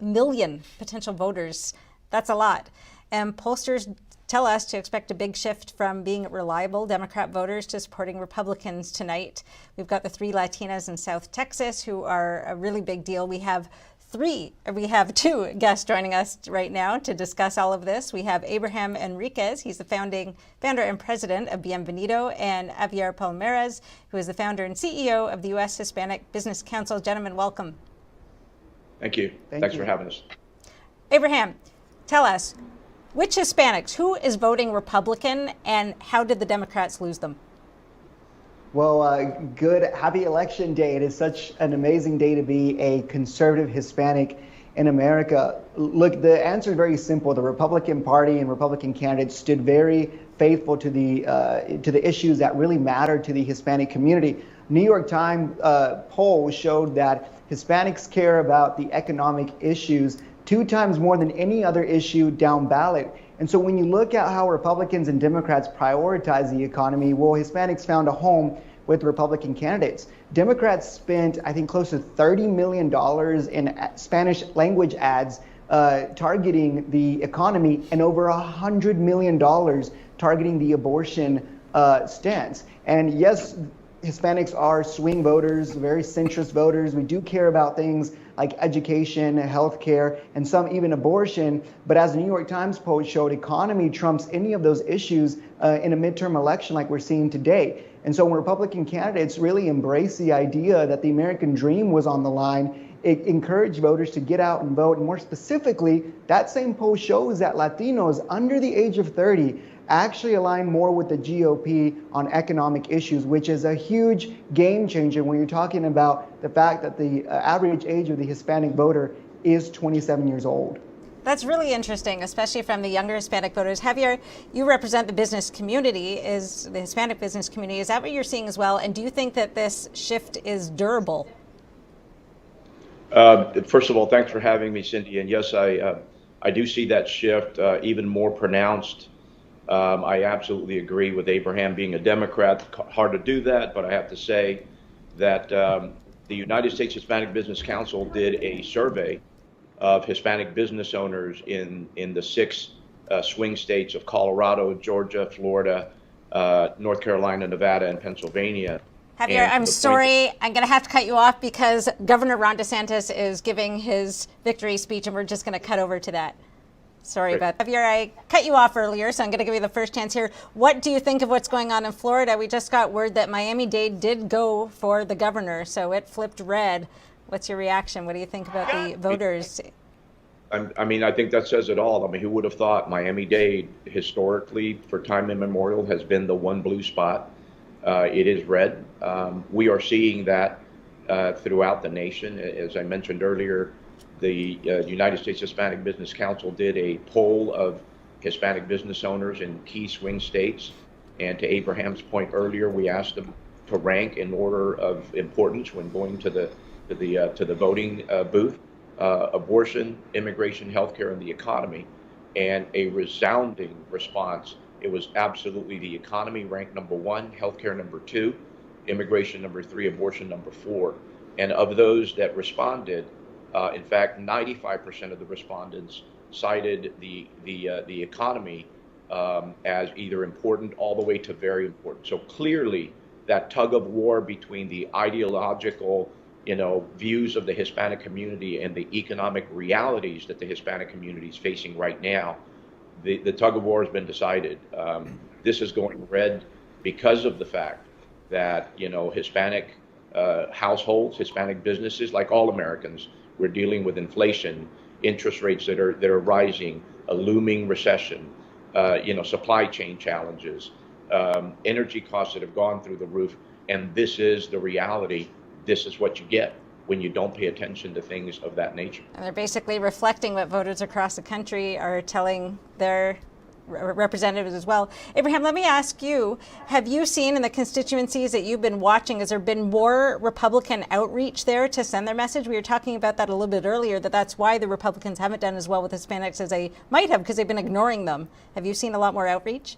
million potential voters. That's a lot. And pollsters tell us to expect a big shift from being reliable Democrat voters to supporting Republicans tonight. We've got the 3 Latinas in South Texas who are a really big deal. We have 2 guests joining us right now to discuss all of this. We have Abraham Enriquez. He's the founder and president of Bienvenido, and Javier Palomares, who is the founder and CEO of the U.S. Hispanic Business Council. Gentlemen, welcome. Thank you. Thanks for having us. Abraham, tell us, which Hispanics, who is voting Republican, and how did the Democrats lose them? Well, happy election day. It is such an amazing day to be a conservative Hispanic in America. Look, the answer is very simple. The Republican Party and Republican candidates stood very faithful to the issues that really matter to the Hispanic community. New York Times poll showed that Hispanics care about the economic issues 2 times more than any other issue down ballot. And so when you look at how Republicans and Democrats prioritize the economy, well, Hispanics found a home with Republican candidates. Democrats spent, I think, close to $30 million in Spanish language ads targeting the economy, and over $100 million targeting the abortion stance. And yes, Hispanics are swing voters, very centrist voters. We do care about things like education, healthcare, and some even abortion. But as the New York Times poll showed, economy trumps any of those issues in a midterm election like we're seeing today. And so when Republican candidates really embrace the idea that the American dream was on the line, it encouraged voters to get out and vote. And more specifically, that same poll shows that Latinos under the age of 30 actually align more with the GOP on economic issues, which is a huge game changer when you're talking about the fact that the average age of the Hispanic voter is 27 years old. That's really interesting, especially from the younger Hispanic voters. Javier, you represent the business community, the Hispanic business community. Is that what you're seeing as well? And do you think that this shift is durable? First of all, thanks for having me, Cindy. And yes, I do see that shift even more pronounced. I absolutely agree with Abraham. Being a Democrat, hard to do that, but I have to say that the United States Hispanic Business Council did a survey of Hispanic business owners in the 6 swing states of Colorado, Georgia, Florida, North Carolina, Nevada, and Pennsylvania. Javier, I'm sorry, I'm going to have to cut you off because Governor Ron DeSantis is giving his victory speech, and we're just going to cut over to that. Sorry about that. Javier, I cut you off earlier, so I'm going to give you the first chance here. What do you think of what's going on in Florida? We just got word that Miami-Dade did go for the governor, so it flipped red. What's your reaction? What do you think about the voters? I mean, I think that says it all. I mean, who would have thought Miami-Dade historically, for time immemorial, has been the one blue spot. It is red. We are seeing that throughout the nation. As I mentioned earlier, the United States Hispanic Business Council did a poll of Hispanic business owners in key swing states. And to Abraham's point earlier, we asked them to rank in order of importance when going to the voting booth: abortion, immigration, healthcare, and the economy. And a resounding response. It was absolutely the economy ranked number 1, healthcare number 2, immigration number 3, abortion number 4. And of those that responded, in fact, 95% of the respondents cited the economy as either important all the way to very important. So clearly, that tug of war between the ideological, views of the Hispanic community and the economic realities that the Hispanic community is facing right now, the tug of war has been decided. This is going red because of the fact that, Hispanic households, Hispanic businesses, like all Americans, we're dealing with inflation, interest rates that are rising, a looming recession, supply chain challenges, energy costs that have gone through the roof. And this is the reality. This is what you get when you don't pay attention to things of that nature. And they're basically reflecting what voters across the country are telling their representatives as well. Abraham, let me ask you, have you seen in the constituencies that you've been watching, has there been more Republican outreach there to send their message? We were talking about that a little bit earlier, that's why the Republicans haven't done as well with Hispanics as they might have, because they've been ignoring them. Have you seen a lot more outreach?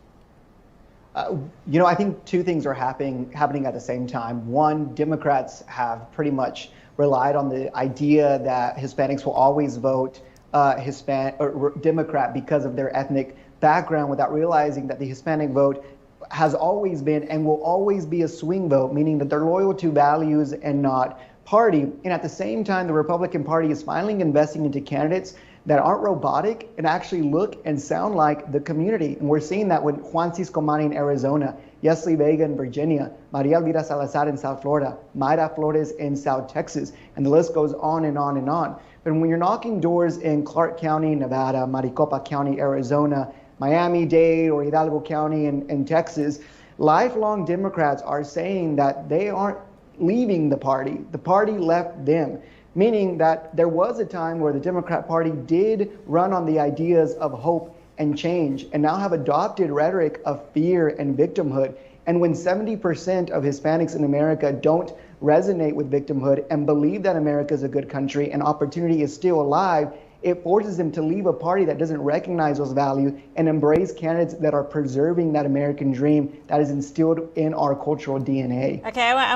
I think 2 things are happening at the same time. One, Democrats have pretty much relied on the idea that Hispanics will always vote Hispanic or Democrat because of their ethnic background, without realizing that the Hispanic vote has always been and will always be a swing vote, meaning that they're loyal to values and not party. And at the same time, the Republican Party is finally investing into candidates that aren't robotic and actually look and sound like the community. And we're seeing that with Juan Ciscomani in Arizona, Yesli Vega in Virginia, Maria Elvira Salazar in South Florida, Mayra Flores in South Texas, and the list goes on and on and on. But when you're knocking doors in Clark County, Nevada, Maricopa County, Arizona, Miami-Dade or Hidalgo County in Texas, lifelong Democrats are saying that they aren't leaving the party. The party left them, meaning that there was a time where the Democrat Party did run on the ideas of hope and change, and now have adopted rhetoric of fear and victimhood. And when 70% of Hispanics in America don't resonate with victimhood and believe that America is a good country and opportunity is still alive, it forces them to leave a party that doesn't recognize those values and embrace candidates that are preserving that American dream that is instilled in our cultural DNA. Okay, I